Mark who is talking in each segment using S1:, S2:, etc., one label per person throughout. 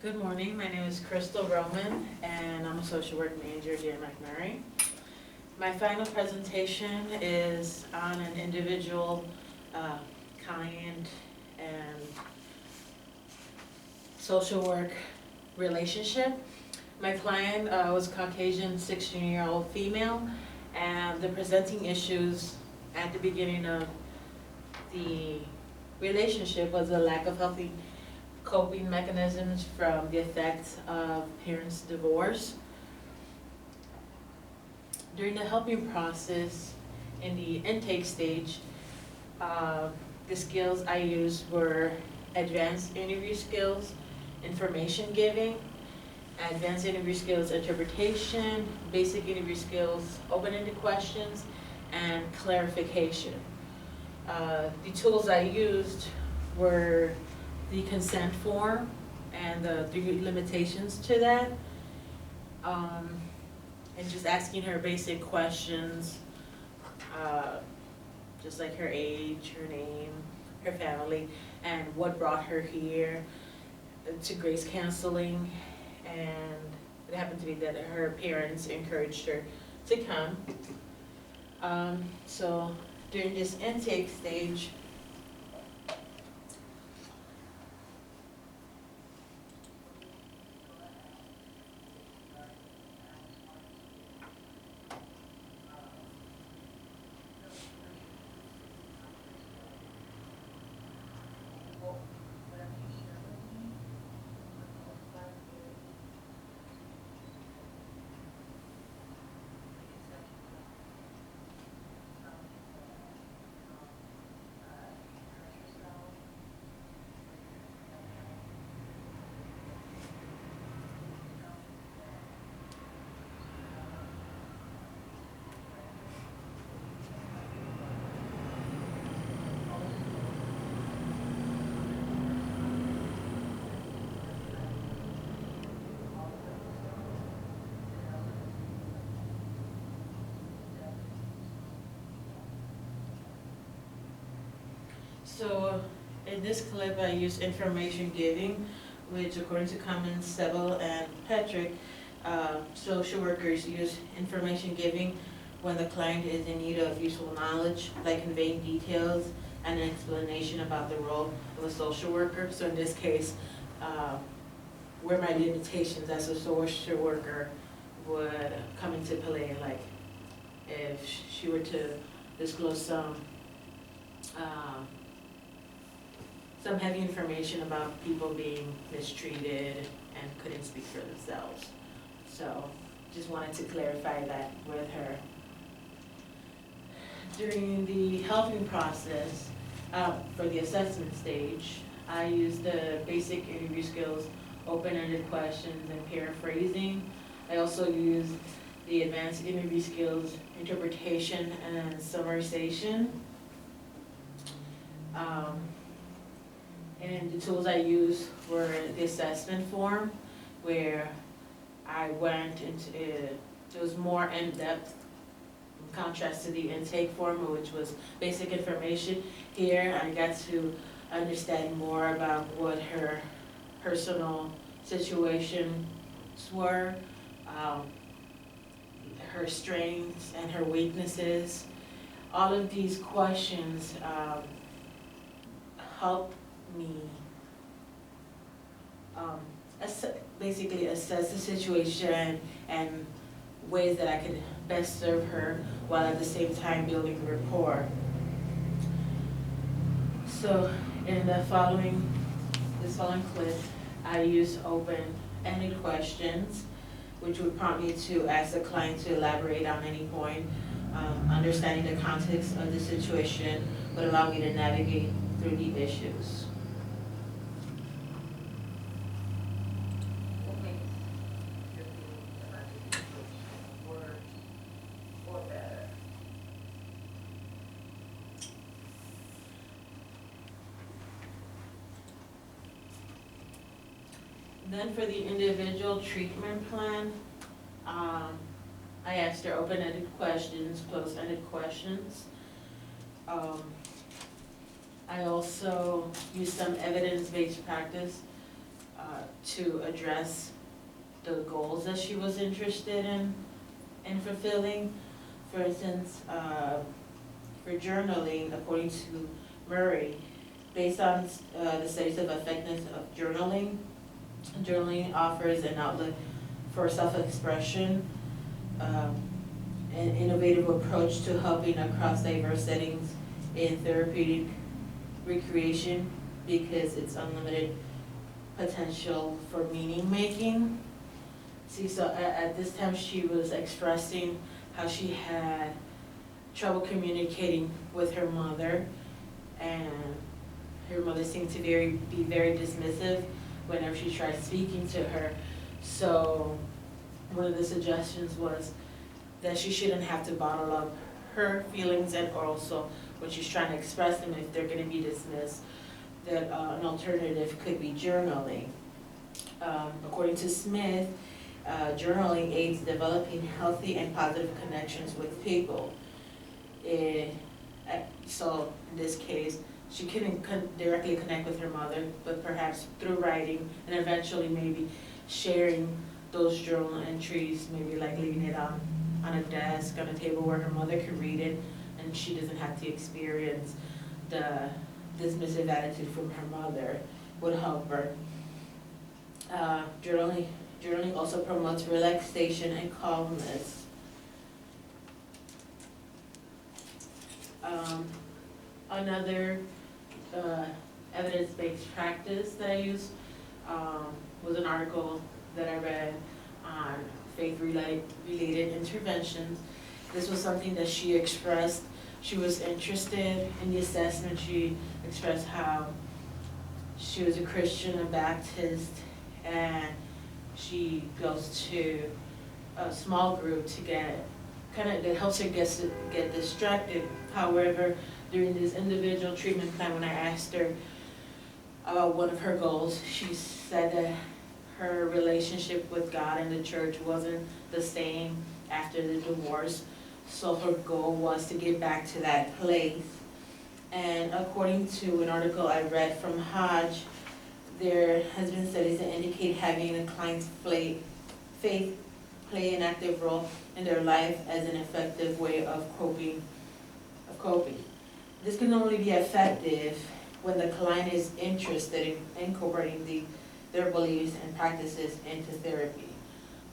S1: Good morning, my name is Crystal Roman and I'm a social work manager here at MacMurray. My final presentation is on an individual client and social work relationship. My client was a Caucasian 16-year-old female, and the presenting issues at the beginning of the relationship was a lack of healthy coping mechanisms from the effects of parents' divorce. During the helping process, in the intake stage, the skills I used were advanced interview skills, information giving, advanced interview skills interpretation, basic interview skills, open-ended questions, and clarification. The tools I used were the consent form and the 3 limitations to that, and just asking her basic questions, just like her age, her name, her family, and what brought her here to grace counseling. And it happened to be that her parents encouraged her to come. So during this intake stage, so in this clip I use information giving, which according to Cummins, Seville, and Patrick, social workers use information giving when the client is in need of useful knowledge, like conveying details and an explanation about the role of a social worker. So in this case, where my limitations as a social worker would come into play, like if she were to disclose some heavy information about people being mistreated and couldn't speak for themselves. So just wanted to clarify that with her. During the helping process, for the assessment stage, I used the basic interview skills, open-ended questions, and paraphrasing. I also used the advanced interview skills, interpretation, and summarization. And the tools I used were the assessment form, where I went into it was more in-depth in contrast to the intake form, which was basic information. Here I got to understand more about what her personal situations were, her strengths and her weaknesses. All of these questions help me basically assess the situation and ways that I could best serve her while at the same time building rapport. So in this following clip, I use open-ended questions, which would prompt me to ask the client to elaborate on any point. Understanding the context of the situation would allow me to navigate through the issues. Then for the individual treatment plan, I asked her open-ended questions, closed-ended questions. I also used some evidence-based practice to address the goals that she was interested in fulfilling. For instance, for journaling, according to Murray, based on the studies of effectiveness of journaling, journaling offers an outlet for self-expression, an innovative approach to helping across diverse settings in therapeutic recreation because it's unlimited potential for meaning making. See, so at this time she was expressing how she had trouble communicating with her mother, and her mother seemed to be very dismissive whenever she tried speaking to her. So one of the suggestions was that she shouldn't have to bottle up her feelings, and also when she's trying to express them, if they're going to be dismissed, that an alternative could be journaling. According to Smith, journaling aids developing healthy and positive connections with people. So in this case, she couldn't directly connect with her mother, but perhaps through writing and eventually maybe sharing those journal entries, maybe like leaving it on a desk, on a table where her mother could read it, and she doesn't have to experience the dismissive attitude from her mother, would help her. Journaling also promotes relaxation and calmness. Another evidence-based practice that I used was an article that I read on faith-related interventions. This was something that she expressed. She was interested in the assessment. She expressed how she was a Christian, a Baptist, and she goes to a small group to that helps her get distracted. However, during this individual treatment plan, when I asked her about one of her goals, she said that her relationship with God and the church wasn't the same after the divorce. So her goal was to get back to that place. And according to an article I read from Hodge, there has been studies that indicate having a client's faith play an active role in their life as an effective way of coping. This can only be effective when the client is interested in incorporating their beliefs and practices into therapy,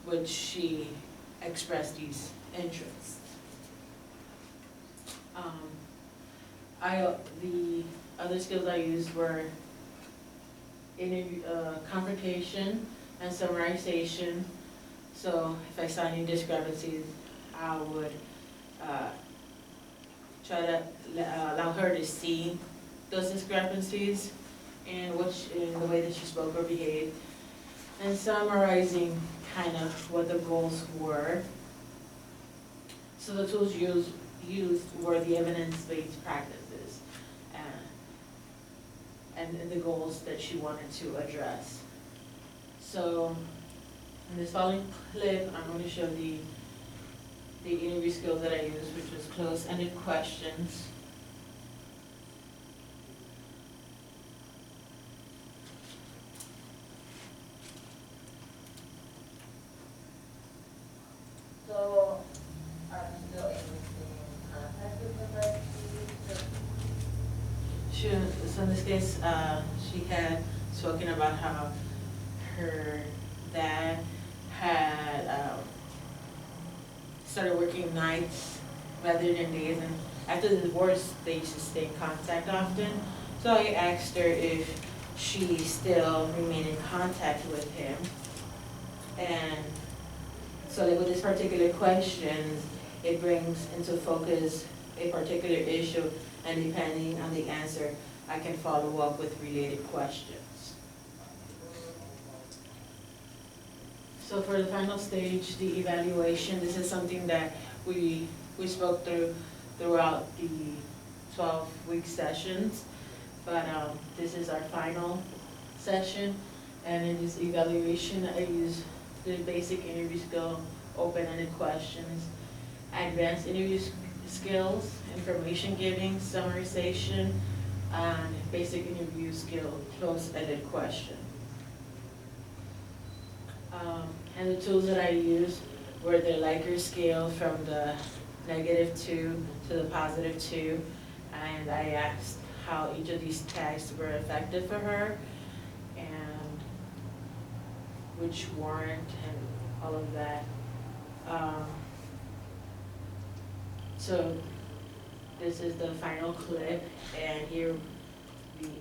S1: which she expressed these interests. The other skills I used were confrontation and summarization. So if I saw any discrepancies, I would try to allow her to see those discrepancies in the way that she spoke or behaved, and summarizing kind of what the goals were. So the tools used were the evidence-based practices and the goals that she wanted to address. So in this following clip, I'm going to show the interview skills that I used, which was close-ended questions. So, are you still able to contact with the person? So in this case, she had spoken about how her dad had started working nights rather than days, and after the divorce they used to stay in contact often. So I asked her if she still remained in contact with him, and so with this particular question, it brings into focus a particular issue, and depending on the answer, I can follow up with related questions. So for the final stage, the evaluation, this is something that we spoke throughout the 12-week sessions, but this is our final session, and in this evaluation, I use the basic interview skill, open-ended questions, advanced interview skills, information giving, summarization, and basic interview skill, close-ended question. And the tools that I used were the Likert scale from the -2 to the +2. And I asked how each of these tags were effective for her and which weren't and all of that. So this is the final clip, and here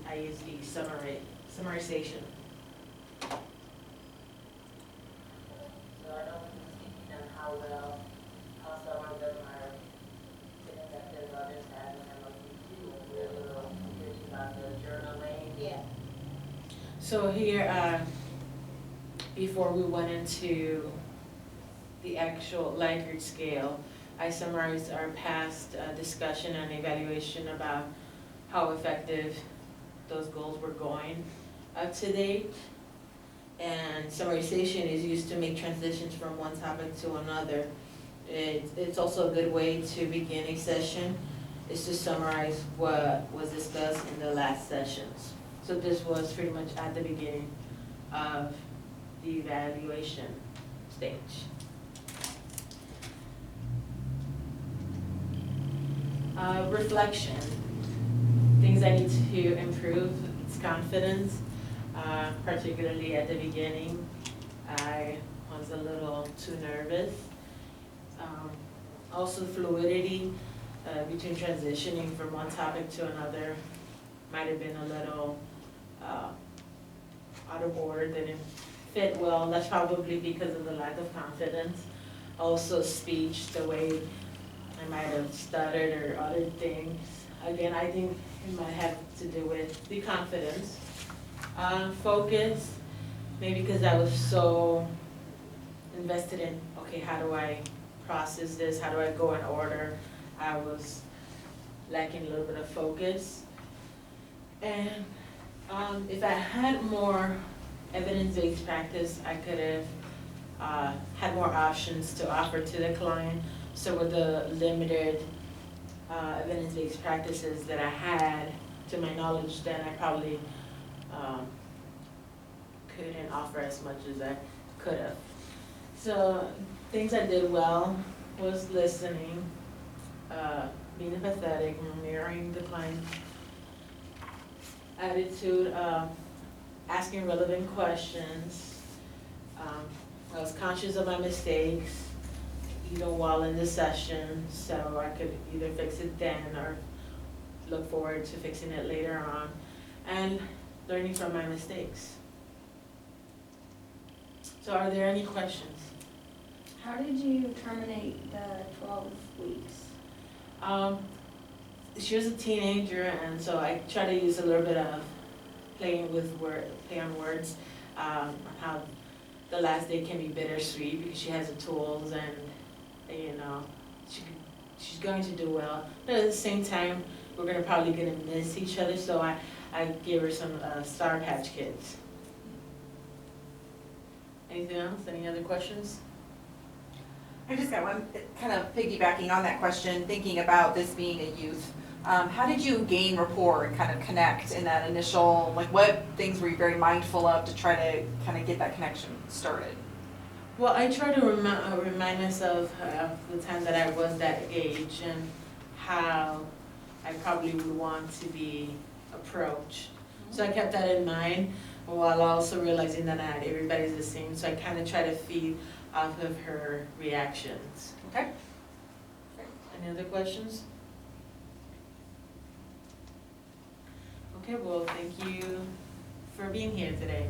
S1: I use the summarization.
S2: So I know we've been speaking on how well some of them are ineffective, others have, and I'm looking too, and we're a little confused about the journaling. Yeah.
S1: So here, before we went into the actual Likert scale, I summarized our past discussion and evaluation about how effective those goals were going up to date. And summarization is used to make transitions from one topic to another. It's also a good way to begin a session, is to summarize what was discussed in the last sessions. So this was pretty much at the beginning of the evaluation stage. Reflection, things I need to improve, it's confidence, particularly at the beginning. I was a little too nervous. Also fluidity between transitioning from one topic to another might have been a little out of order, didn't fit well. That's probably because of the lack of confidence. Also speech, the way I might have stuttered or other things. Again, I think it might have to do with the confidence. Focus, maybe because I was so invested in, okay, how do I process this? How do I go in order? I was lacking a little bit of focus. And if I had more evidence-based practice, I could have had more options to offer to the client. So with the limited evidence-based practices that I had, to my knowledge, then I probably couldn't offer as much as I could have. So things I did well was listening, being empathetic, mirroring the client's attitude, asking relevant questions. I was conscious of my mistakes, even while in the session, so I could either fix it then or look forward to fixing it later on, and learning from my mistakes. So are there any questions?
S3: How did you terminate the 12 weeks?
S1: She was a teenager, and so I try to use a little bit of play on words, on how the last day can be bittersweet because she has the tools and, you know, she's going to do well. But at the same time, we're probably gonna miss each other, so I gave her some Sour Patch Kids. Anything else? Any other questions?
S4: I just got one, kind of piggybacking on that question, thinking about this being a youth. How did you gain rapport and kind of connect in that initial, like what things were you very mindful of to try to kind of get that connection started?
S1: Well, I try to remind myself of the time that I was that age and how I probably would want to be approached. So I kept that in mind while also realizing that not everybody's the same. So I kind of try to feed off of her reactions.
S4: Okay.
S1: Any other questions? Okay, well, thank you for being here today.